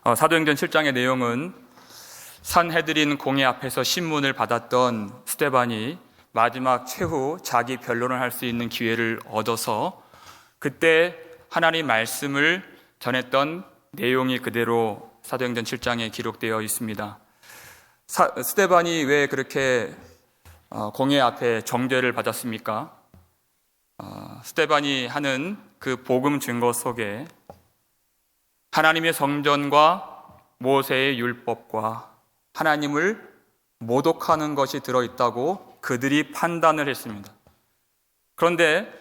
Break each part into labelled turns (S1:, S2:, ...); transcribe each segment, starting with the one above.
S1: 사도행전 7장의 내용은 산헤드린 공회 앞에서 신문을 받았던 스데반이 마지막 최후 자기 변론을 할 수 있는 기회를 얻어서 그때 하나님 말씀을 전했던 내용이 그대로 사도행전 7장에 기록되어 있습니다. 스데반이 왜 그렇게 공회 앞에 정죄를 받았습니까? 스데반이 하는 그 복음 증거 속에 하나님의 성전과 모세의 율법과 하나님을 모독하는 것이 들어있다고 그들이 판단을 했습니다. 그런데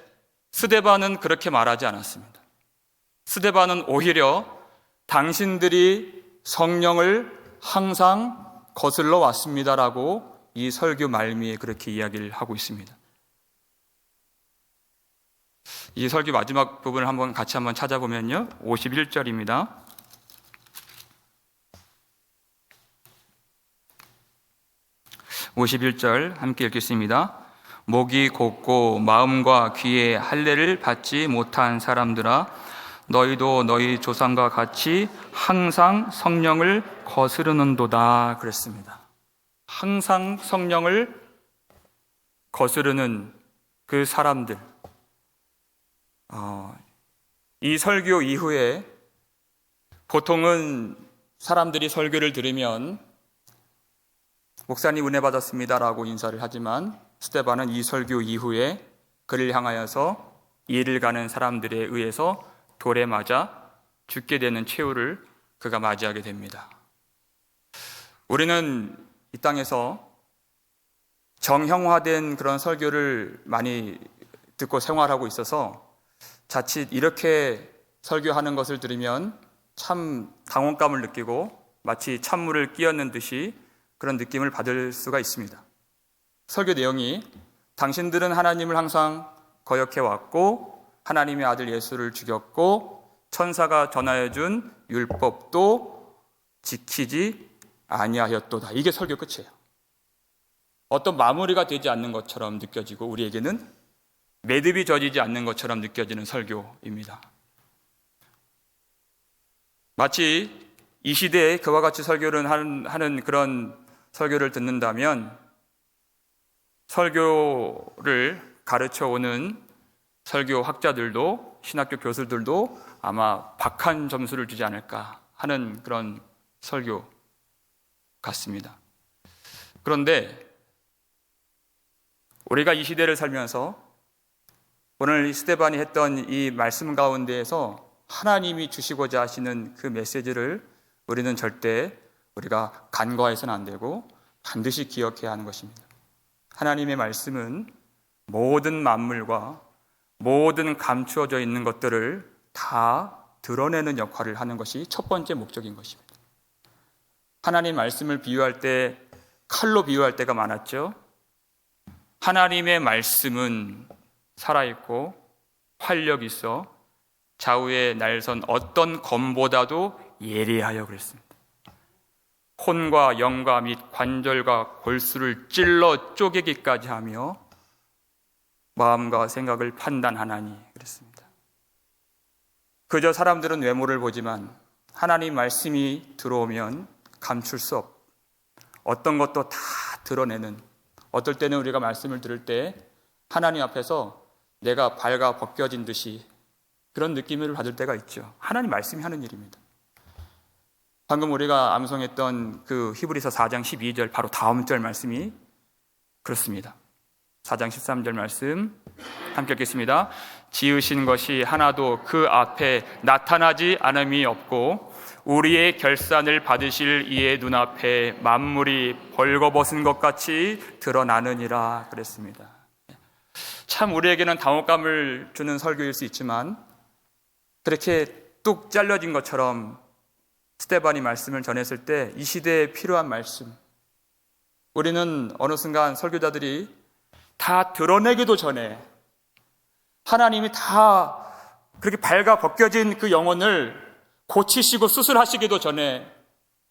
S1: 스데반은 그렇게 말하지 않았습니다. 스데반은 오히려 당신들이 성령을 항상 거슬러 왔습니다라고 이 설교 말미에 그렇게 이야기를 하고 있습니다. 이 설교 마지막 부분을 같이 한번 찾아보면요, 51절입니다. 51절 함께 읽겠습니다. 목이 곧고 마음과 귀에 할례를 받지 못한 사람들아, 너희도 너희 조상과 같이 항상 성령을 거스르는도다 그랬습니다. 항상 성령을 거스르는 그 사람들, 이 설교 이후에 보통은 사람들이 설교를 들으면 목사님 은혜 받았습니다라고 인사를 하지만 스데반은 이 설교 이후에 그를 향하여서 이해를 가는 사람들에 의해서 돌에 맞아 죽게 되는 최후를 그가 맞이하게 됩니다. 우리는 이 땅에서 정형화된 그런 설교를 많이 듣고 생활하고 있어서 자칫 이렇게 설교하는 것을 들으면 참 당혹감을 느끼고 마치 찬물을 끼얹는 듯이 그런 느낌을 받을 수가 있습니다. 설교 내용이 당신들은 하나님을 항상 거역해 왔고 하나님의 아들 예수를 죽였고 천사가 전하여 준 율법도 지키지 아니하였도다. 이게 설교 끝이에요. 어떤 마무리가 되지 않는 것처럼 느껴지고 우리에게는 매듭이 져지지 않는 것처럼 느껴지는 설교입니다. 마치 이 시대에 그와 같이 설교를 하는 그런 설교를 듣는다면 설교를 가르쳐오는 설교학자들도 신학교 교수들도 아마 박한 점수를 주지 않을까 하는 그런 설교 같습니다. 그런데 우리가 이 시대를 살면서 오늘 스데반이 했던 이 말씀 가운데에서 하나님이 주시고자 하시는 그 메시지를 우리는 절대 우리가 간과해서는 안 되고 반드시 기억해야 하는 것입니다. 하나님의 말씀은 모든 만물과 모든 감추어져 있는 것들을 다 드러내는 역할을 하는 것이 첫 번째 목적인 것입니다. 하나님 말씀을 비유할 때 칼로 비유할 때가 많았죠. 하나님의 말씀은 살아있고 활력 있어 좌우에 날선 어떤 검보다도 예리하여 그랬습니다. 혼과 영과 및 관절과 골수를 찔러 쪼개기까지 하며 마음과 생각을 판단하나니 그랬습니다. 그저 사람들은 외모를 보지만 하나님 말씀이 들어오면 감출 수 없고 어떤 것도 다 드러내는, 어떨 때는 우리가 말씀을 들을 때 하나님 앞에서 내가 발가 벗겨진 듯이 그런 느낌을 받을 때가 있죠. 하나님 말씀이 하는 일입니다. 방금 우리가 암송했던 그 히브리서 4장 12절 바로 다음 절 말씀이 그렇습니다. 4장 13절 말씀 함께 읽겠습니다. 지으신 것이 하나도 그 앞에 나타나지 않음이 없고 우리의 결산을 받으실 이의 눈앞에 만물이 벌거벗은 것 같이 드러나느니라 그랬습니다. 참 우리에게는 당혹감을 주는 설교일 수 있지만 그렇게 뚝 잘려진 것처럼 스데반이 말씀을 전했을 때 이 시대에 필요한 말씀, 우리는 어느 순간 설교자들이 다 드러내기도 전에 하나님이 다 그렇게 발가 벗겨진 그 영혼을 고치시고 수술하시기도 전에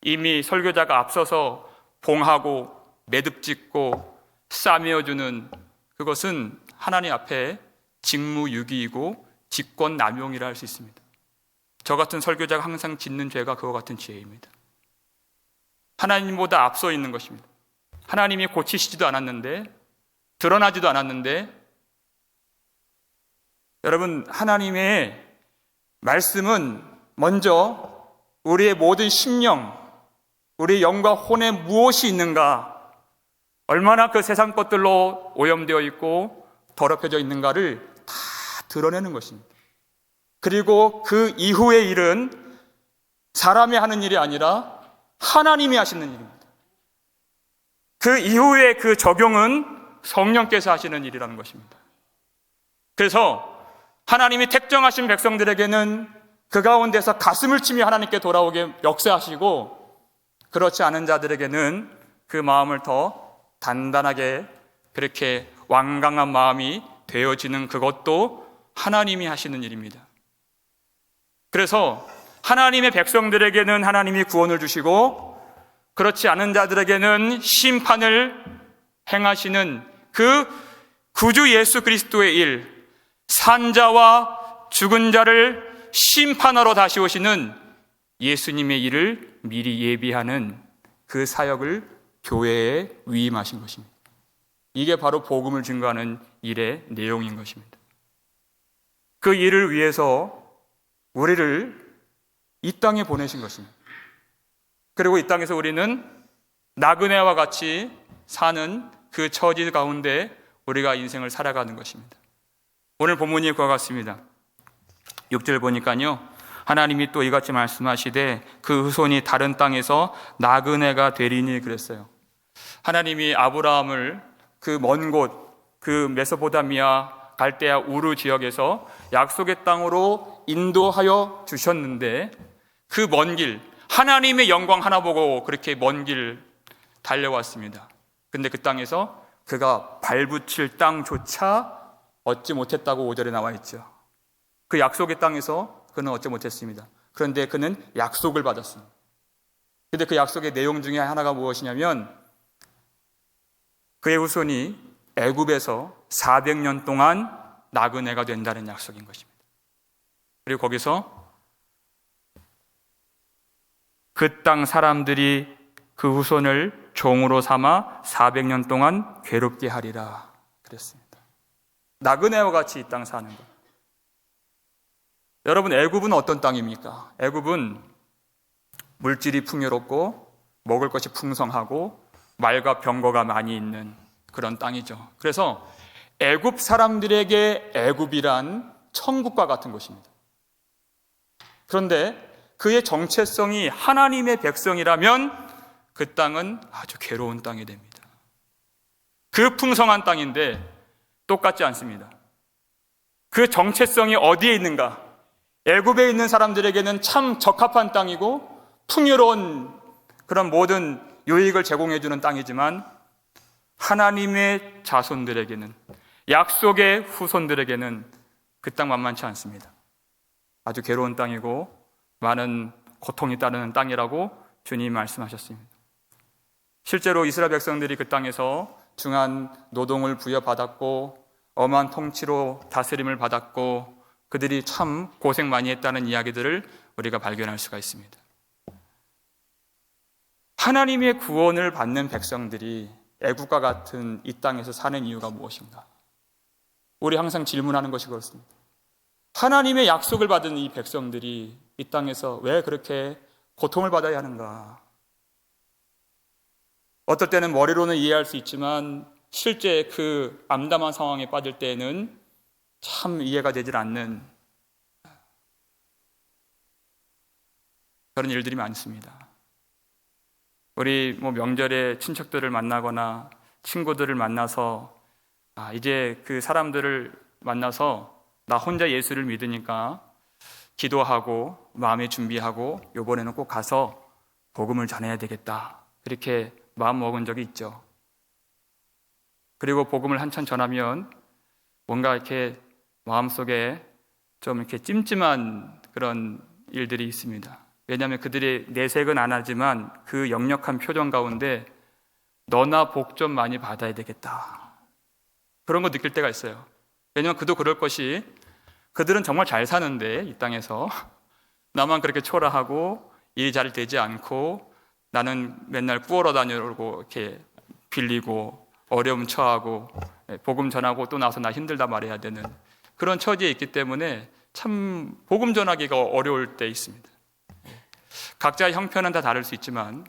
S1: 이미 설교자가 앞서서 봉하고 매듭짓고 싸매어주는 그것은 하나님 앞에 직무유기이고 직권남용이라 할 수 있습니다. 저 같은 설교자가 항상 짓는 죄가 그와 같은 죄입니다. 하나님보다 앞서 있는 것입니다. 하나님이 고치시지도 않았는데, 드러나지도 않았는데, 여러분, 하나님의 말씀은 먼저 우리의 모든 심령, 우리의 영과 혼에 무엇이 있는가, 얼마나 그 세상 것들로 오염되어 있고 더럽혀져 있는가를 다 드러내는 것입니다. 그리고 그 이후의 일은 사람이 하는 일이 아니라 하나님이 하시는 일입니다. 그 이후의 그 적용은 성령께서 하시는 일이라는 것입니다. 그래서 하나님이 택정하신 백성들에게는 그 가운데서 가슴을 치며 하나님께 돌아오게 역사하시고, 그렇지 않은 자들에게는 그 마음을 더 단단하게 그렇게 완강한 마음이 되어지는 그것도 하나님이 하시는 일입니다. 그래서 하나님의 백성들에게는 하나님이 구원을 주시고, 그렇지 않은 자들에게는 심판을 행하시는 그 구주 예수 그리스도의 일, 산자와 죽은 자를 심판하러 다시 오시는 예수님의 일을 미리 예비하는 그 사역을 교회에 위임하신 것입니다. 이게 바로 복음을 증거하는 일의 내용인 것입니다. 그 일을 위해서 우리를 이 땅에 보내신 것입니다. 그리고 이 땅에서 우리는 나그네와 같이 사는 그 처지 가운데 우리가 인생을 살아가는 것입니다. 오늘 본문이 그와 같습니다. 6절 보니까요, 하나님이 또 이같이 말씀하시되 그 후손이 다른 땅에서 나그네가 되리니 그랬어요. 하나님이 아브라함을 그 먼 곳, 그 메소포타미아, 갈대아, 우르 지역에서 약속의 땅으로 인도하여 주셨는데, 그 먼 길, 하나님의 영광 하나 보고 그렇게 먼 길 달려왔습니다. 근데 그 땅에서 그가 발붙일 땅조차 얻지 못했다고 5절에 나와 있죠. 그 약속의 땅에서 그는 얻지 못했습니다. 그런데 그는 약속을 받았습니다. 근데 그 약속의 내용 중에 하나가 무엇이냐면, 그의 후손이 애굽에서 400년 동안 나그네가 된다는 약속인 것입니다. 그리고 거기서 그 땅 사람들이 그 후손을 종으로 삼아 400년 동안 괴롭게 하리라 그랬습니다. 나그네와 같이 이 땅 사는 것. 여러분, 애굽은 어떤 땅입니까? 애굽은 물질이 풍요롭고 먹을 것이 풍성하고 말과 병거가 많이 있는 그런 땅이죠. 그래서 애굽 사람들에게 애굽이란 천국과 같은 곳입니다. 그런데 그의 정체성이 하나님의 백성이라면 그 땅은 아주 괴로운 땅이 됩니다. 그 풍성한 땅인데 똑같지 않습니다. 그 정체성이 어디에 있는가? 애굽에 있는 사람들에게는 참 적합한 땅이고 풍요로운 그런 모든 유익을 제공해주는 땅이지만, 하나님의 자손들에게는, 약속의 후손들에게는 그 땅 만만치 않습니다. 아주 괴로운 땅이고 많은 고통이 따르는 땅이라고 주님이 말씀하셨습니다. 실제로 이스라엘 백성들이 그 땅에서 중한 노동을 부여받았고 엄한 통치로 다스림을 받았고 그들이 참 고생 많이 했다는 이야기들을 우리가 발견할 수가 있습니다. 하나님의 구원을 받는 백성들이 애국과 같은 이 땅에서 사는 이유가 무엇인가? 우리 항상 질문하는 것이 그렇습니다. 하나님의 약속을 받은 이 백성들이 이 땅에서 왜 그렇게 고통을 받아야 하는가? 어떨 때는 머리로는 이해할 수 있지만 실제 그 암담한 상황에 빠질 때에는 참 이해가 되질 않는 그런 일들이 많습니다. 우리 명절에 친척들을 만나거나 친구들을 만나서 이제 그 사람들을 만나서 나 혼자 예수를 믿으니까 기도하고 마음에 준비하고 이번에는 꼭 가서 복음을 전해야 되겠다, 그렇게 마음 먹은 적이 있죠. 그리고 복음을 한참 전하면 뭔가 이렇게 마음속에 좀 이렇게 찜찜한 그런 일들이 있습니다. 왜냐하면 그들이 내색은 안 하지만 그 역력한 표정 가운데 너나 복 좀 많이 받아야 되겠다, 그런 거 느낄 때가 있어요. 왜냐하면 그도 그럴 것이, 그들은 정말 잘 사는데 이 땅에서 나만 그렇게 초라하고 일이 잘 되지 않고 나는 맨날 꾸어러 다니고 이렇게 빌리고 어려움 처하고 복음 전하고 또 나서 나 힘들다 말해야 되는 그런 처지에 있기 때문에 참 복음 전하기가 어려울 때 있습니다. 각자의 형편은 다 다를 수 있지만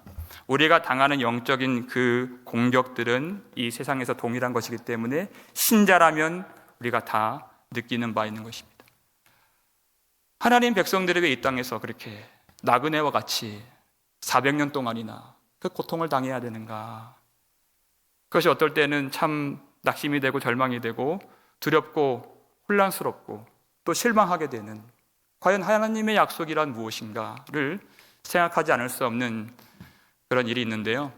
S1: 우리가 당하는 영적인 그 공격들은 이 세상에서 동일한 것이기 때문에 신자라면 우리가 다 느끼는 바 있는 것입니다. 하나님 백성들이 왜 이 땅에서 그렇게 나그네와 같이 400년 동안이나 그 고통을 당해야 되는가? 그것이 어떨 때는 참 낙심이 되고 절망이 되고 두렵고 혼란스럽고 또 실망하게 되는, 과연 하나님의 약속이란 무엇인가를 생각하지 않을 수 없는 그런 일이 있는데요.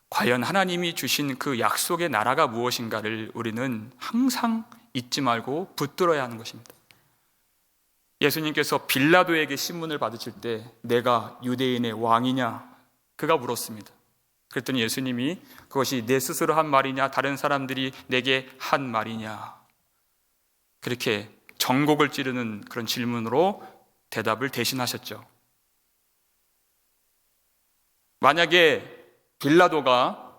S1: 과연 하나님이 주신 그 약속의 나라가 무엇인가를 우리는 항상 잊지 말고 붙들어야 하는 것입니다. 예수님께서 빌라도에게 신문을 받으실 때 내가 유대인의 왕이냐? 그가 물었습니다. 그랬더니 예수님이 그것이 내 스스로 한 말이냐 다른 사람들이 내게 한 말이냐, 그렇게 정곡을 찌르는 그런 질문으로 대답을 대신하셨죠. 만약에 빌라도가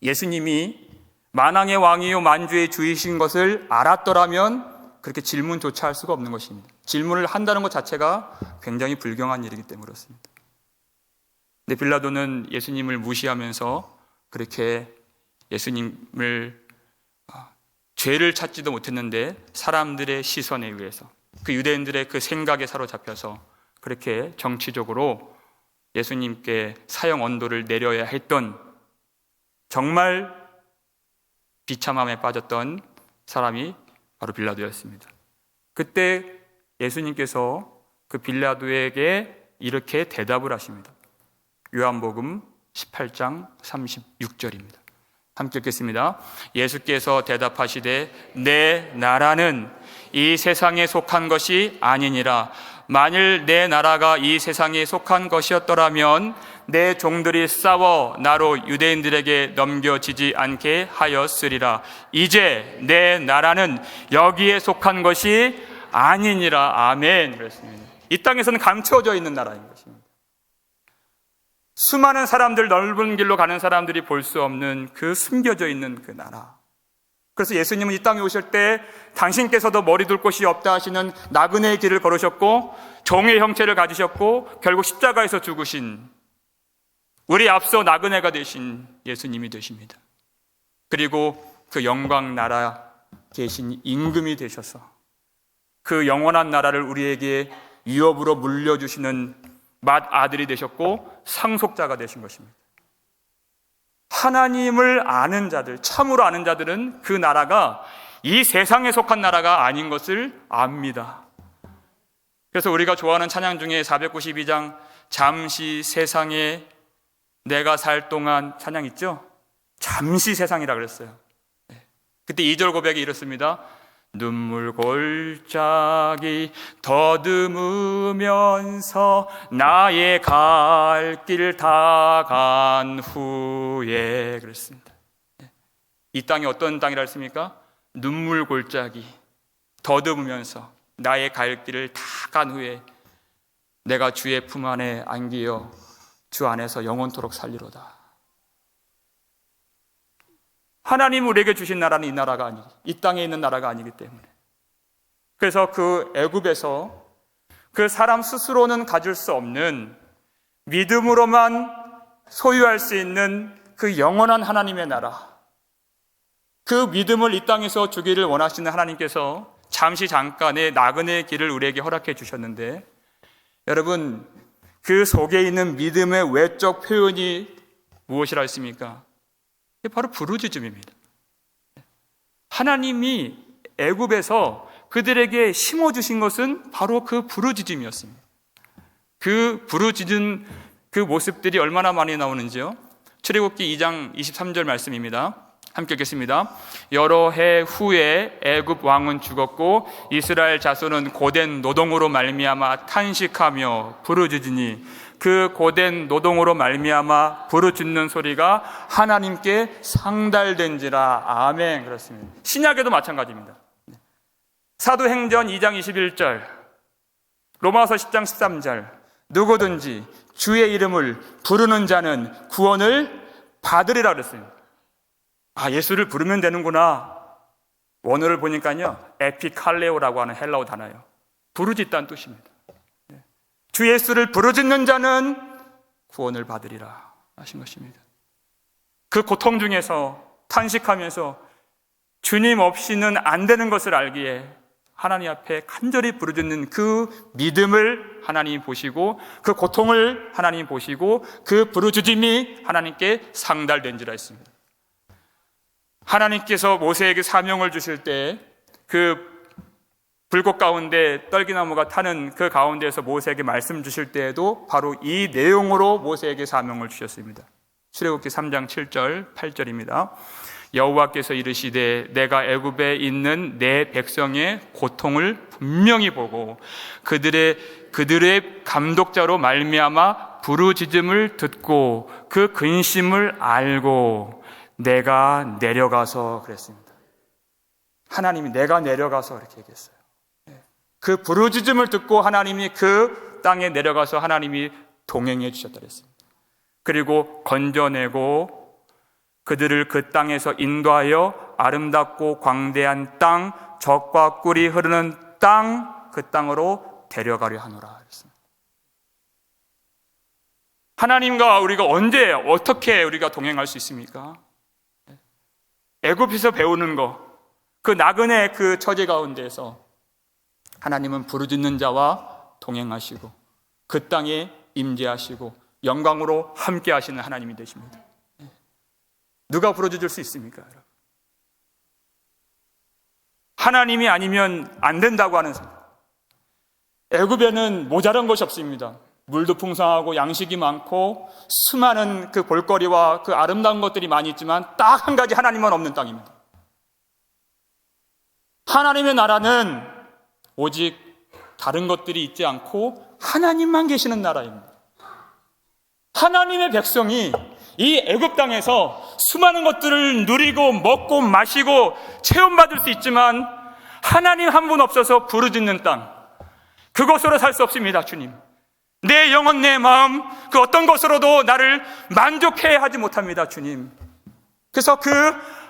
S1: 예수님이 만왕의 왕이요 만주의 주이신 것을 알았더라면 그렇게 질문조차 할 수가 없는 것입니다. 질문을 한다는 것 자체가 굉장히 불경한 일이기 때문에 그렇습니다. 근데 빌라도는 예수님을 무시하면서 그렇게 예수님을 죄를 찾지도 못했는데 사람들의 시선에 의해서, 그 유대인들의 그 생각에 사로잡혀서 그렇게 정치적으로 예수님께 사형 언도를 내려야 했던, 정말 비참함에 빠졌던 사람이 바로 빌라도였습니다. 그때 예수님께서 그 빌라도에게 이렇게 대답을 하십니다. 요한복음 18장 36절입니다. 함께 읽겠습니다. 예수께서 대답하시되 내 나라는 이 세상에 속한 것이 아니니라. 만일 내 나라가 이 세상에 속한 것이었더라면 내 종들이 싸워 나로 유대인들에게 넘겨지지 않게 하였으리라. 이제 내 나라는 여기에 속한 것이 아니니라. 아멘. 그렇습니다. 이 땅에서는 감춰져 있는 나라인 것입니다. 수많은 사람들, 넓은 길로 가는 사람들이 볼 수 없는 그 숨겨져 있는 그 나라. 그래서 예수님은 이 땅에 오실 때 당신께서도 머리 둘 곳이 없다 하시는 나그네의 길을 걸으셨고 종의 형체를 가지셨고 결국 십자가에서 죽으신 우리 앞서 나그네가 되신 예수님이 되십니다. 그리고 그 영광 나라 계신 임금이 되셔서 그 영원한 나라를 우리에게 유업으로 물려주시는 맏아들이 되셨고 상속자가 되신 것입니다. 하나님을 아는 자들, 참으로 아는 자들은 그 나라가 이 세상에 속한 나라가 아닌 것을 압니다. 그래서 우리가 좋아하는 찬양 중에 492장 잠시 세상에 내가 살 동안 찬양 있죠? 잠시 세상이라 그랬어요. 그때 2절 고백이 이렇습니다. 눈물 골짜기 더듬으면서 나의 갈 길 다 간 후에, 그랬습니다. 이 땅이 어떤 땅이라 했습니까? 눈물 골짜기 더듬으면서 나의 갈 길을 다 간 후에 내가 주의 품 안에 안기어 주 안에서 영원토록 살리로다. 하나님 우리에게 주신 나라는 이 나라가 아니기, 이 땅에 있는 나라가 아니기 때문에, 그래서 그 애굽에서 그 사람 스스로는 가질 수 없는 믿음으로만 소유할 수 있는 그 영원한 하나님의 나라, 그 믿음을 이 땅에서 주기를 원하시는 하나님께서 잠시 잠깐의 나그네의 길을 우리에게 허락해 주셨는데, 여러분 그 속에 있는 믿음의 외적 표현이 무엇이라 했습니까? 이게 바로 부르짖음입니다. 하나님이 애굽에서 그들에게 심어주신 것은 바로 그 부르짖음이었습니다. 그 부르짖은 그 모습들이 얼마나 많이 나오는지요. 출애굽기 2장 23절 말씀입니다. 함께 읽겠습니다. 여러 해 후에 애굽 왕은 죽었고 이스라엘 자손은 고된 노동으로 말미암아 탄식하며 부르짖으니 그 고된 노동으로 말미암아 부르짖는 소리가 하나님께 상달된지라. 아멘. 그렇습니다. 신약에도 마찬가지입니다. 사도행전 2장 21절 로마서 10장 13절 누구든지 주의 이름을 부르는 자는 구원을 받으리라 그랬어요. 예수를 부르면 되는구나. 원어를 보니까요, 에피칼레오라고 하는 헬라어 단어예요. 부르짖다는 뜻입니다. 주 예수를 부르짖는 자는 구원을 받으리라 하신 것입니다. 그 고통 중에서 탄식하면서 주님 없이는 안 되는 것을 알기에 하나님 앞에 간절히 부르짖는 그 믿음을 하나님이 보시고, 그 고통을 하나님이 보시고, 그 부르짖음이 하나님께 상달된지라 했습니다. 하나님께서 모세에게 사명을 주실 때 그 불꽃 가운데 떨기나무가 타는 그 가운데에서 모세에게 말씀 주실 때에도 바로 이 내용으로 모세에게 사명을 주셨습니다. 출애굽기 3장 7절 8절입니다. 여호와께서 이르시되 내가 애굽에 있는 내 백성의 고통을 분명히 보고 그들의 감독자로 말미암아 부르짖음을 듣고 그 근심을 알고 내가 내려가서 그랬습니다. 하나님이 내가 내려가서 이렇게 얘기했어요. 그 부르짖음을 듣고 하나님이 그 땅에 내려가서 하나님이 동행해 주셨다 그랬습니다. 그리고 건져내고 그들을 그 땅에서 인도하여 아름답고 광대한 땅, 젖과 꿀이 흐르는 땅, 그 땅으로 데려가려 하노라 그랬습니다. 하나님과 우리가 언제 어떻게 우리가 동행할 수 있습니까? 애굽에서 배우는 거, 그 나그네 그 처지 가운데에서 하나님은 부르짖는 자와 동행하시고 그 땅에 임재하시고 영광으로 함께 하시는 하나님이 되십니다. 누가 부르짖을 수 있습니까? 하나님이 아니면 안 된다고 하는 사람. 애굽에는 모자란 것이 없습니다. 물도 풍성하고 양식이 많고 수많은 그 볼거리와 그 아름다운 것들이 많이 있지만 딱 한 가지 하나님만 없는 땅입니다. 하나님의 나라는 오직 다른 것들이 있지 않고 하나님만 계시는 나라입니다. 하나님의 백성이 이 애굽 땅에서 수많은 것들을 누리고 먹고 마시고 체험받을 수 있지만 하나님 한 분 없어서 부르짖는 땅, 그것으로 살 수 없습니다. 주님, 내 영혼 내 마음 그 어떤 것으로도 나를 만족해 하지 못합니다. 주님, 그래서 그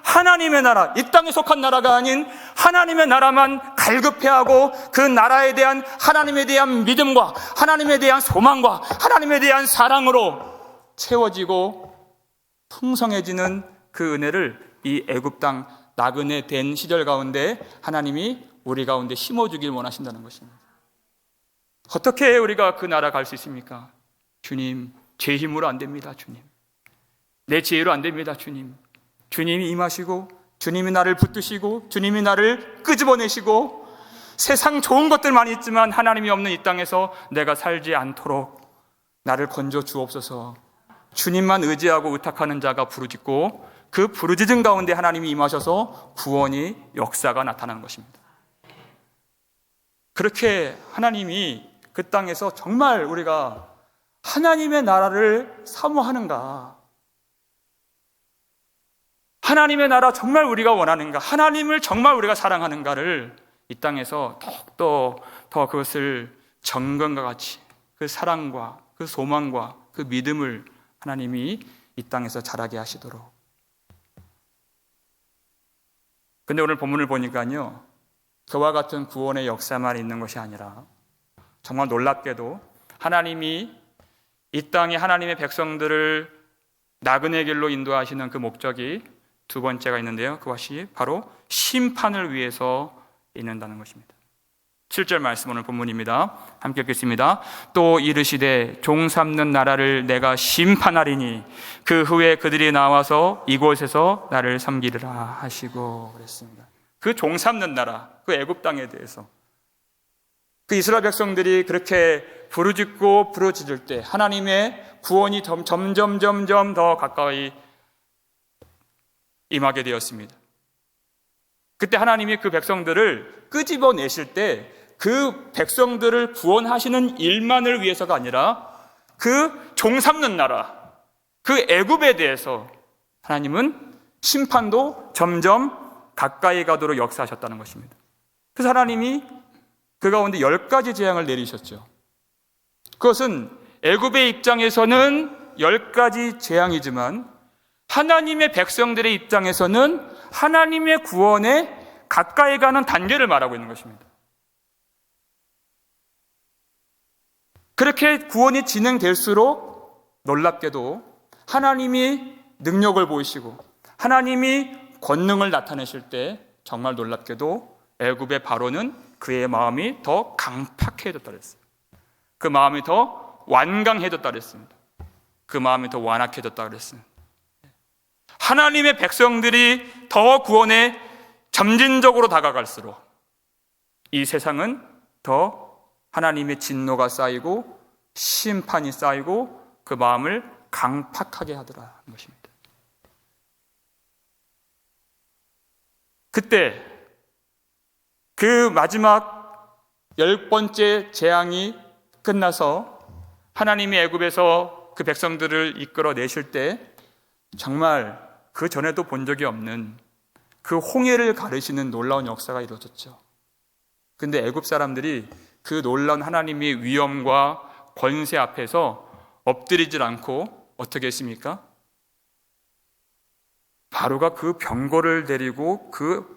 S1: 하나님의 나라, 이 땅에 속한 나라가 아닌 하나님의 나라만 갈급해하고 그 나라에 대한 하나님에 대한 믿음과 하나님에 대한 소망과 하나님에 대한 사랑으로 채워지고 풍성해지는 그 은혜를 이 애굽 땅 나그네 된 시절 가운데 하나님이 우리 가운데 심어주길 원하신다는 것입니다. 어떻게 우리가 그 나라 갈 수 있습니까? 주님, 제 힘으로 안 됩니다. 주님, 내 지혜로 안 됩니다. 주님, 주님이 임하시고 주님이 나를 붙드시고 주님이 나를 끄집어내시고 세상 좋은 것들 많이 있지만 하나님이 없는 이 땅에서 내가 살지 않도록 나를 건져 주옵소서. 주님만 의지하고 의탁하는 자가 부르짖고 그 부르짖음 가운데 하나님이 임하셔서 구원이 역사가 나타나는 것입니다. 그렇게 하나님이 그 땅에서 정말 우리가 하나님의 나라를 사모하는가, 하나님의 나라 정말 우리가 원하는가, 하나님을 정말 우리가 사랑하는가를 이 땅에서 더욱더 더 그것을 정금과 같이 그 사랑과 그 소망과 그 믿음을 하나님이 이 땅에서 자라게 하시도록. 근데 오늘 본문을 보니까요, 그와 같은 구원의 역사만 있는 것이 아니라 정말 놀랍게도 하나님이 이 땅에 하나님의 백성들을 나그네 길로 인도하시는 그 목적이 두 번째가 있는데요, 그것이 바로 심판을 위해서 있는다는 것입니다. 7절 말씀 오늘 본문입니다. 함께 읽겠습니다. 또 이르시되 종 삼는 나라를 내가 심판하리니 그 후에 그들이 나와서 이곳에서 나를 섬기리라 하시고 그랬습니다. 그 종 삼는 나라, 그 애굽 땅에 대해서 그 이스라엘 백성들이 그렇게 부르짖고 부르짖을 때 하나님의 구원이 점점 더 가까이 임하게 되었습니다. 그때 하나님이 그 백성들을 끄집어내실 때 그 백성들을 구원하시는 일만을 위해서가 아니라 그 종 삼는 나라, 그 애굽에 대해서 하나님은 심판도 점점 가까이 가도록 역사하셨다는 것입니다. 그래서 하나님이 그 가운데 10가지 재앙을 내리셨죠. 그것은 애굽의 입장에서는 10가지 재앙이지만 하나님의 백성들의 입장에서는 하나님의 구원에 가까이 가는 단계를 말하고 있는 것입니다. 그렇게 구원이 진행될수록 놀랍게도 하나님이 능력을 보이시고 하나님이 권능을 나타내실 때 정말 놀랍게도 애굽의 바로는 그의 마음이 더 강팍해졌다 그랬어요. 그 마음이 더 완강해졌다 그랬습니다. 그 마음이 더 완악해졌다 그랬습니다. 하나님의 백성들이 더 구원에 점진적으로 다가갈수록 이 세상은 더 하나님의 진노가 쌓이고 심판이 쌓이고 그 마음을 강팍하게 하더라는 것입니다. 그때 그 마지막 10번째 재앙이 끝나서 하나님이 애굽에서 그 백성들을 이끌어내실 때 정말 그 전에도 본 적이 없는 그 홍해를 가르시는 놀라운 역사가 이루어졌죠. 근데 애굽 사람들이 그 놀라운 하나님의 위엄과 권세 앞에서 엎드리질 않고 어떻게 했습니까? 바로가 그 병거를 데리고 그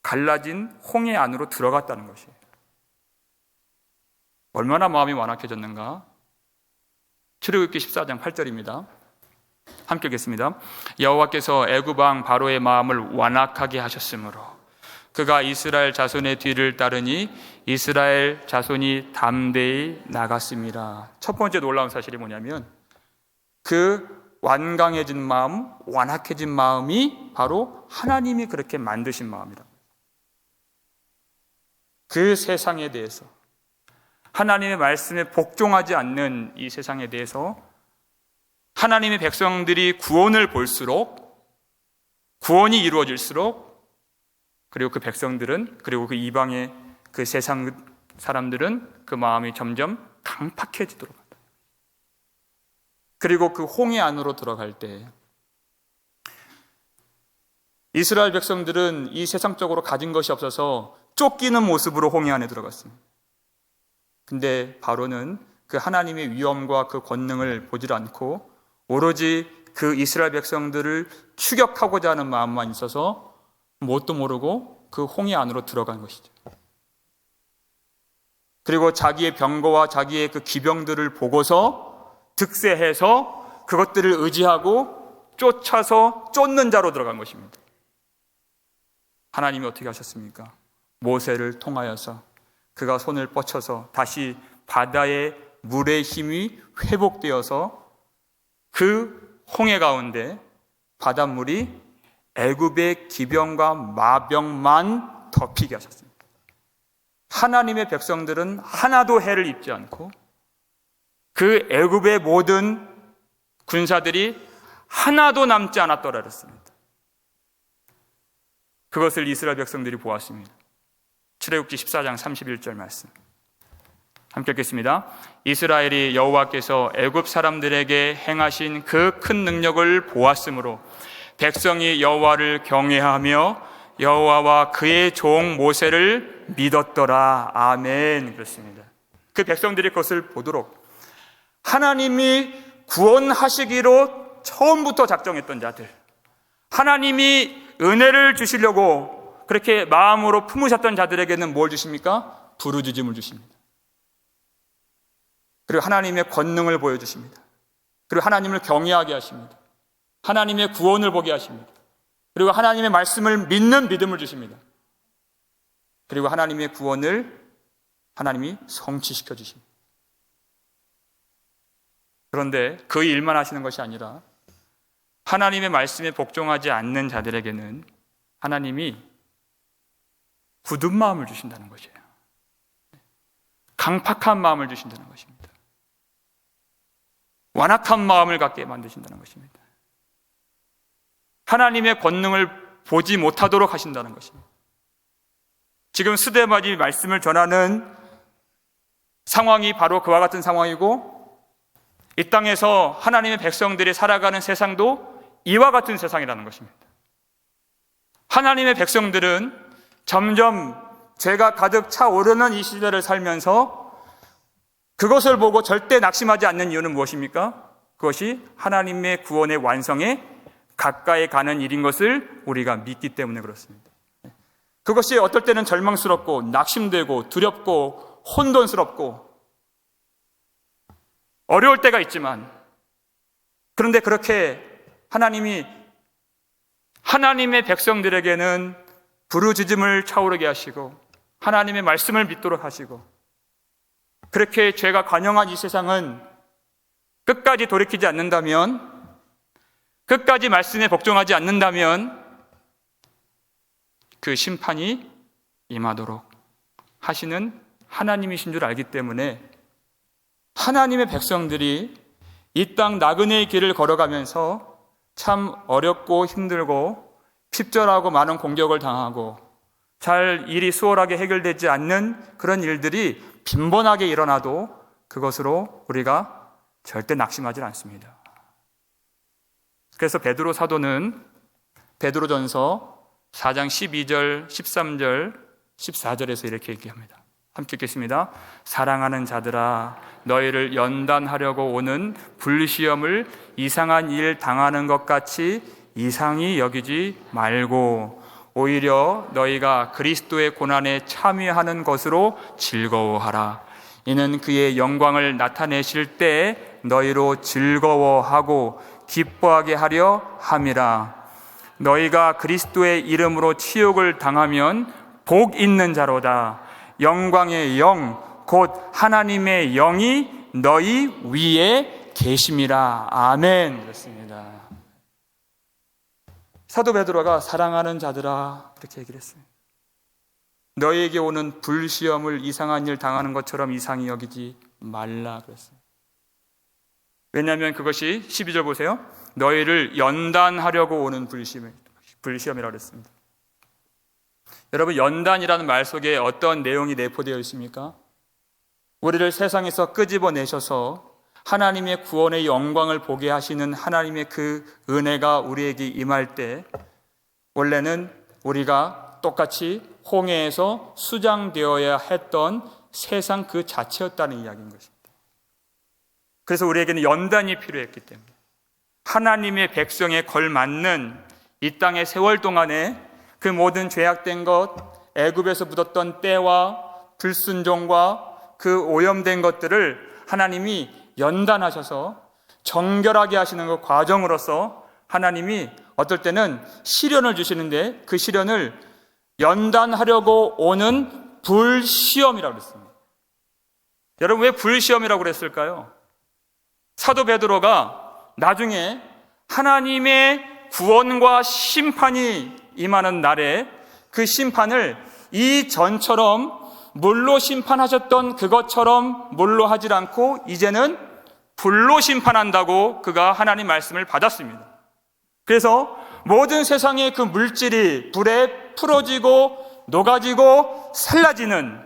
S1: 갈라진 홍해 안으로 들어갔다는 것이에요. 얼마나 마음이 완악해졌는가? 출애굽기 14장 8절입니다. 함께 읽겠습니다. 여호와께서 애굽 왕 바로의 마음을 완악하게 하셨으므로 그가 이스라엘 자손의 뒤를 따르니 이스라엘 자손이 담대히 나갔습니다. 첫 번째 놀라운 사실이 뭐냐면 그 완강해진 마음, 완악해진 마음이 바로 하나님이 그렇게 만드신 마음이다. 그 세상에 대해서 하나님의 말씀에 복종하지 않는 이 세상에 대해서 하나님의 백성들이 구원을 볼수록 구원이 이루어질수록 그리고 그 백성들은 그리고 그 이방의 그 세상 사람들은 그 마음이 점점 강팍해지도록 한다. 그리고 그 홍해 안으로 들어갈 때 이스라엘 백성들은 이 세상적으로 가진 것이 없어서 쫓기는 모습으로 홍해 안에 들어갔습니다. 근데 바로는 그 하나님의 위엄과 그 권능을 보질 않고 오로지 그 이스라엘 백성들을 추격하고자 하는 마음만 있어서 뭣도 모르고 그 홍해 안으로 들어간 것이죠. 그리고 자기의 병거와 자기의 그 기병들을 보고서 득세해서 그것들을 의지하고 쫓아서 쫓는 자로 들어간 것입니다. 하나님이 어떻게 하셨습니까? 모세를 통하여서 그가 손을 뻗쳐서 다시 바다의 물의 힘이 회복되어서 그 홍해 가운데 바닷물이 애굽의 기병과 마병만 덮이게 하셨습니다. 하나님의 백성들은 하나도 해를 입지 않고 그 애굽의 모든 군사들이 하나도 남지 않았더라 그랬습니다. 그것을 이스라엘 백성들이 보았습니다. 출애굽기 14장 31절 말씀 함께 읽겠습니다. 이스라엘이 여호와께서 애굽 사람들에게 행하신 그 큰 능력을 보았으므로 백성이 여호와를 경외하며 여호와와 그의 종 모세를 믿었더라. 아멘. 그렇습니다. 그 백성들이 그것을 보도록 하나님이 구원하시기로 처음부터 작정했던 자들, 하나님이 은혜를 주시려고 그렇게 마음으로 품으셨던 자들에게는 뭘 주십니까? 부르짖음을 주십니다. 그리고 하나님의 권능을 보여주십니다. 그리고 하나님을 경외하게 하십니다. 하나님의 구원을 보게 하십니다. 그리고 하나님의 말씀을 믿는 믿음을 주십니다. 그리고 하나님의 구원을 하나님이 성취시켜 주십니다. 그런데 그 일만 하시는 것이 아니라 하나님의 말씀에 복종하지 않는 자들에게는 하나님이 굳은 마음을 주신다는 것이에요. 강팍한 마음을 주신다는 것입니다. 완악한 마음을 갖게 만드신다는 것입니다. 하나님의 권능을 보지 못하도록 하신다는 것입니다. 지금 스데반이 말씀을 전하는 상황이 바로 그와 같은 상황이고 이 땅에서 하나님의 백성들이 살아가는 세상도 이와 같은 세상이라는 것입니다. 하나님의 백성들은 점점 죄가 가득 차오르는 이 시대를 살면서 그것을 보고 절대 낙심하지 않는 이유는 무엇입니까? 그것이 하나님의 구원의 완성에 가까이 가는 일인 것을 우리가 믿기 때문에 그렇습니다. 그것이 어떨 때는 절망스럽고 낙심되고 두렵고 혼돈스럽고 어려울 때가 있지만, 그런데 그렇게 하나님이 하나님의 백성들에게는 부르짖음을 차오르게 하시고 하나님의 말씀을 믿도록 하시고, 그렇게 죄가 관영한 이 세상은 끝까지 돌이키지 않는다면, 끝까지 말씀에 복종하지 않는다면 그 심판이 임하도록 하시는 하나님이신 줄 알기 때문에 하나님의 백성들이 이 땅 나그네의 길을 걸어가면서 참 어렵고 힘들고 핍절하고 많은 공격을 당하고 잘 일이 수월하게 해결되지 않는 그런 일들이 빈번하게 일어나도 그것으로 우리가 절대 낙심하지 않습니다. 그래서 베드로 사도는 베드로전서 4장 12절, 13절, 14절에서 이렇게 얘기합니다. 함께 읽겠습니다. 사랑하는 자들아, 너희를 연단하려고 오는 불시험을 이상한 일 당하는 것 같이 이상히 여기지 말고 오히려 너희가 그리스도의 고난에 참여하는 것으로 즐거워하라. 이는 그의 영광을 나타내실 때 너희로 즐거워하고 기뻐하게 하려 함이라. 너희가 그리스도의 이름으로 치욕을 당하면 복 있는 자로다. 영광의 영 곧 하나님의 영이 너희 위에 계심이라. 아멘. 그렇습니다. 사도 베드로가 사랑하는 자들아 이렇게 얘기를 했어요. 너희에게 오는 불시험을 이상한 일 당하는 것처럼 이상히 여기지 말라 그랬어요. 왜냐하면 그것이 12절 보세요. 너희를 연단하려고 오는 불시험이라고 그랬습니다. 여러분, 연단이라는 말 속에 어떤 내용이 내포되어 있습니까? 우리를 세상에서 끄집어내셔서 하나님의 구원의 영광을 보게 하시는 하나님의 그 은혜가 우리에게 임할 때 원래는 우리가 똑같이 홍해에서 수장되어야 했던 세상 그 자체였다는 이야기인 것입니다. 그래서 우리에게는 연단이 필요했기 때문에 하나님의 백성에 걸맞는 이 땅의 세월 동안에 그 모든 죄악된 것, 애굽에서 묻었던 때와 불순종과 그 오염된 것들을 하나님이 연단하셔서 정결하게 하시는 그 과정으로서 하나님이 어떨 때는 시련을 주시는데 그 시련을 연단하려고 오는 불시험이라고 그랬습니다. 여러분, 왜 불시험이라고 그랬을까요? 사도 베드로가 나중에 하나님의 구원과 심판이 임하는 날에 그 심판을 이전처럼 물로 심판하셨던 그것처럼 물로 하질 않고 이제는 불로 심판한다고 그가 하나님 말씀을 받았습니다. 그래서 모든 세상의 그 물질이 불에 풀어지고 녹아지고 살라지는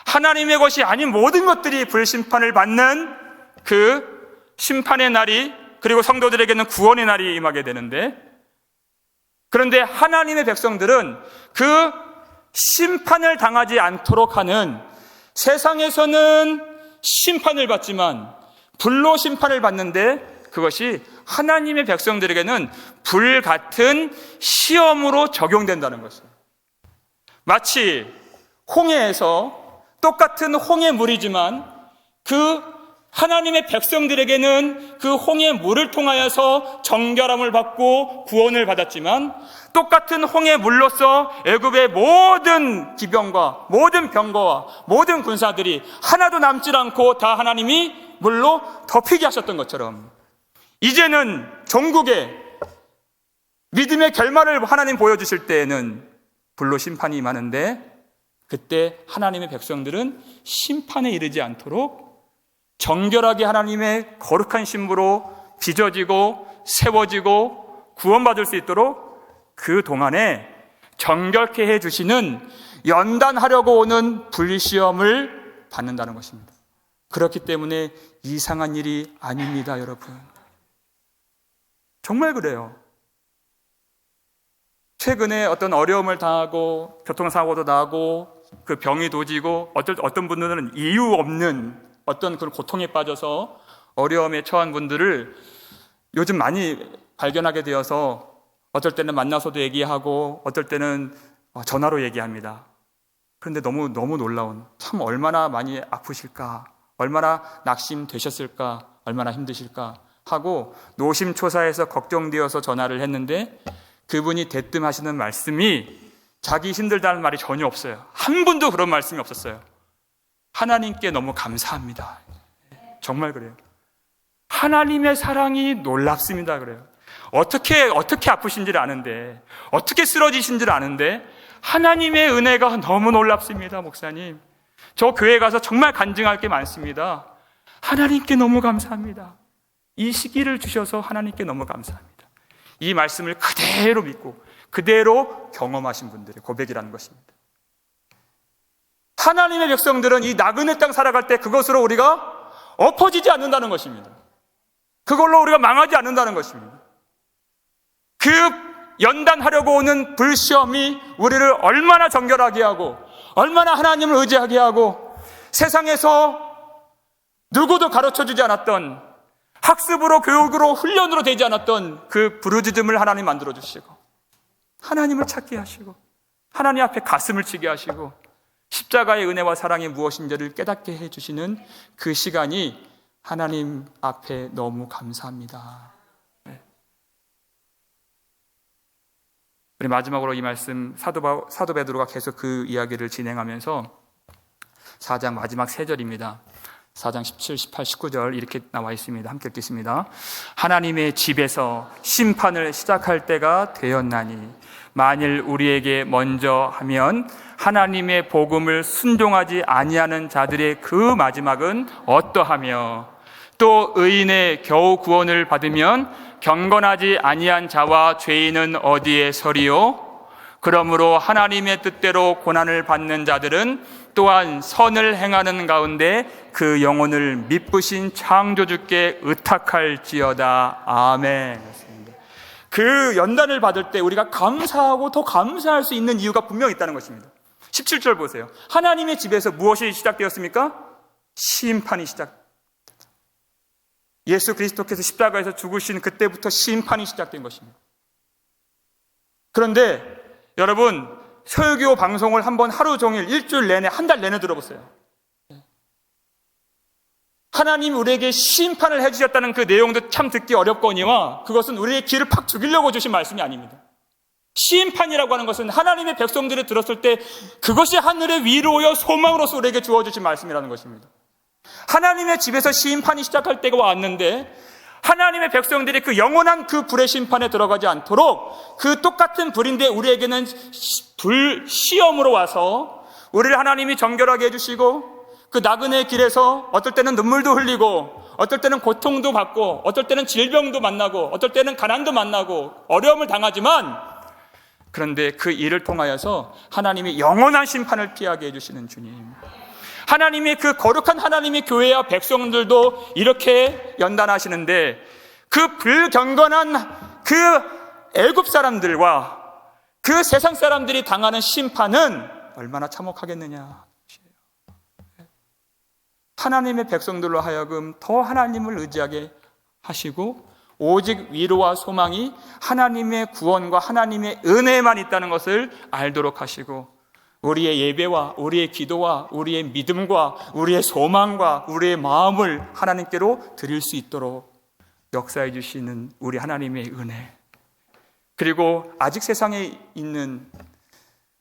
S1: 하나님의 것이 아닌 모든 것들이 불심판을 받는 그 심판의 날이, 그리고 성도들에게는 구원의 날이 임하게 되는데, 그런데 하나님의 백성들은 그 심판을 당하지 않도록 하는, 세상에서는 심판을 받지만 불로 심판을 받는데 그것이 하나님의 백성들에게는 불 같은 시험으로 적용된다는 것이에요. 마치 홍해에서 똑같은 홍해 물이지만 그 하나님의 백성들에게는 그 홍해 물을 통하여서 정결함을 받고 구원을 받았지만, 똑같은 홍해 물로서 애굽의 모든 기병과 모든 병거와 모든 군사들이 하나도 남지 않고 다 하나님이 물로 덮이게 하셨던 것처럼, 이제는 종국에 믿음의 결말을 하나님 보여주실 때에는 불로 심판이 임하는데, 그때 하나님의 백성들은 심판에 이르지 않도록 정결하게 하나님의 거룩한 신부로 빚어지고 세워지고 구원받을 수 있도록 그 동안에 정결케 해주시는, 연단하려고 오는 불시험을 받는다는 것입니다. 그렇기 때문에 이상한 일이 아닙니다, 여러분. 정말 그래요. 최근에 어떤 어려움을 당하고 교통사고도 나고 그 병이 도지고 어떤 분들은 이유 없는 어떤 그런 고통에 빠져서 어려움에 처한 분들을 요즘 많이 발견하게 되어서 어떨 때는 만나서도 얘기하고 어떨 때는 전화로 얘기합니다. 그런데 너무 놀라운, 참 얼마나 많이 아프실까, 얼마나 낙심되셨을까, 얼마나 힘드실까 하고 노심초사해서 걱정되어서 전화를 했는데 그분이 대뜸 하시는 말씀이 자기 힘들다는 말이 전혀 없어요. 한 분도 그런 말씀이 없었어요. 하나님께 너무 감사합니다. 정말 그래요. 하나님의 사랑이 놀랍습니다. 그래요. 어떻게 아프신지를 아는데, 어떻게 쓰러지신지를 아는데 하나님의 은혜가 너무 놀랍습니다. 목사님, 저 교회 가서 정말 간증할 게 많습니다. 하나님께 너무 감사합니다. 이 시기를 주셔서 하나님께 너무 감사합니다. 이 말씀을 그대로 믿고 그대로 경험하신 분들의 고백이라는 것입니다. 하나님의 백성들은 이 나그네 땅 살아갈 때 그것으로 우리가 엎어지지 않는다는 것입니다. 그걸로 우리가 망하지 않는다는 것입니다. 그 연단하려고 오는 불시험이 우리를 얼마나 정결하게 하고 얼마나 하나님을 의지하게 하고 세상에서 누구도 가르쳐주지 않았던, 학습으로 교육으로 훈련으로 되지 않았던 그 부르짖음을 하나님 만들어주시고 하나님을 찾게 하시고 하나님 앞에 가슴을 치게 하시고 십자가의 은혜와 사랑이 무엇인지를 깨닫게 해주시는 그 시간이 하나님 앞에 너무 감사합니다. 우리 마지막으로 이 말씀 사도 베드로가 계속 그 이야기를 진행하면서 4장 마지막 3절입니다. 4장 17, 18, 19절 이렇게 나와 있습니다. 함께 읽겠습니다. 하나님의 집에서 심판을 시작할 때가 되었나니 만일 우리에게 먼저 하면 하나님의 복음을 순종하지 아니하는 자들의 그 마지막은 어떠하며 또 의인의 겨우 구원을 받으면 경건하지 아니한 자와 죄인은 어디에 서리요? 그러므로 하나님의 뜻대로 고난을 받는 자들은 또한 선을 행하는 가운데 그 영혼을 미쁘신 창조주께 의탁할지어다. 아멘. 그 연단을 받을 때 우리가 감사하고 더 감사할 수 있는 이유가 분명히 있다는 것입니다. 17절 보세요. 하나님의 집에서 무엇이 시작되었습니까? 심판이 예수 그리스도께서 십자가에서 죽으신 그때부터 심판이 시작된 것입니다. 그런데 여러분, 설교 방송을 한번 하루 종일 일주일 내내 한 달 내내 들어보세요. 하나님 우리에게 심판을 해주셨다는 그 내용도 참 듣기 어렵거니와 그것은 우리의 귀를 팍 죽이려고 주신 말씀이 아닙니다. 심판이라고 하는 것은 하나님의 백성들이 들었을 때 그것이 하늘의 위로여 소망으로서 우리에게 주어주신 말씀이라는 것입니다. 하나님의 집에서 심판이 시작할 때가 왔는데 하나님의 백성들이 그 영원한 그 불의 심판에 들어가지 않도록 그 똑같은 불인데 우리에게는 불 시험으로 와서 우리를 하나님이 정결하게 해주시고 그 나그네의 길에서 어떨 때는 눈물도 흘리고 어떨 때는 고통도 받고 어떨 때는 질병도 만나고 어떨 때는 가난도 만나고 어려움을 당하지만 그런데 그 일을 통하여서 하나님이 영원한 심판을 피하게 해주시는 주님, 하나님이 그 거룩한 하나님의 교회와 백성들도 이렇게 연단하시는데 그 불경건한 그 애굽 사람들과 그 세상 사람들이 당하는 심판은 얼마나 참혹하겠느냐. 하나님의 백성들로 하여금 더 하나님을 의지하게 하시고 오직 위로와 소망이 하나님의 구원과 하나님의 은혜에만 있다는 것을 알도록 하시고 우리의 예배와 우리의 기도와 우리의 믿음과 우리의 소망과 우리의 마음을 하나님께로 드릴 수 있도록 역사해 주시는 우리 하나님의 은혜, 그리고 아직 세상에 있는,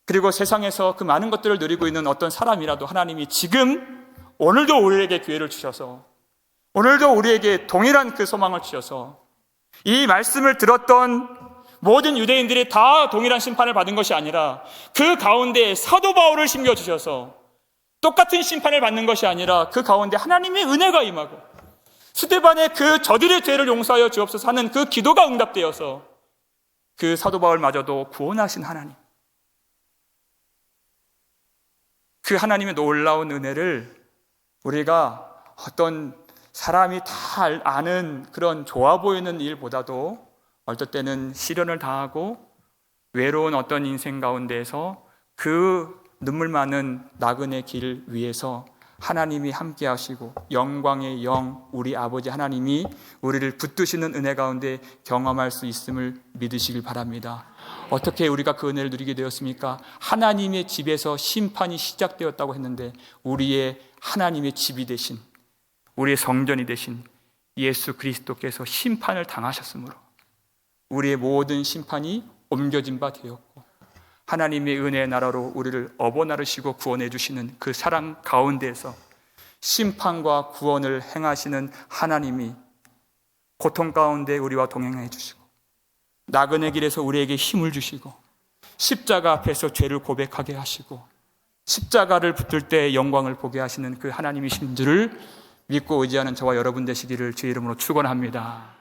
S1: 그리고 세상에서 그 많은 것들을 누리고 있는 어떤 사람이라도 하나님이 지금 오늘도 우리에게 기회를 주셔서 오늘도 우리에게 동일한 그 소망을 주셔서 이 말씀을 들었던 모든 유대인들이 다 동일한 심판을 받은 것이 아니라 그 가운데 사도 바울을 심겨주셔서 똑같은 심판을 받는 것이 아니라 그 가운데 하나님의 은혜가 임하고 스데반의 그 저들의 죄를 용서하여 주옵소서 하는 그 기도가 응답되어서 그 사도 바울마저도 구원하신 하나님, 그 하나님의 놀라운 은혜를 우리가 어떤 사람이 다 아는 그런 좋아 보이는 일보다도 어떨 때는 시련을 당하고 외로운 어떤 인생 가운데에서 그 눈물 많은 나그네 길 위에서 하나님이 함께 하시고 영광의 영 우리 아버지 하나님이 우리를 붙드시는 은혜 가운데 경험할 수 있음을 믿으시길 바랍니다. 어떻게 우리가 그 은혜를 누리게 되었습니까? 하나님의 집에서 심판이 시작되었다고 했는데 우리의 하나님의 집이 되신, 우리의 성전이 되신 예수 그리스도께서 심판을 당하셨으므로 우리의 모든 심판이 옮겨진 바 되었고, 하나님의 은혜의 나라로 우리를 업어나르시고 구원해 주시는 그 사랑 가운데에서 심판과 구원을 행하시는 하나님이 고통 가운데 우리와 동행해 주시고, 나그네 길에서 우리에게 힘을 주시고, 십자가 앞에서 죄를 고백하게 하시고, 십자가를 붙들 때 영광을 보게 하시는 그 하나님이신 줄을 믿고 의지하는 저와 여러분 되시기를 주의 이름으로 축원합니다.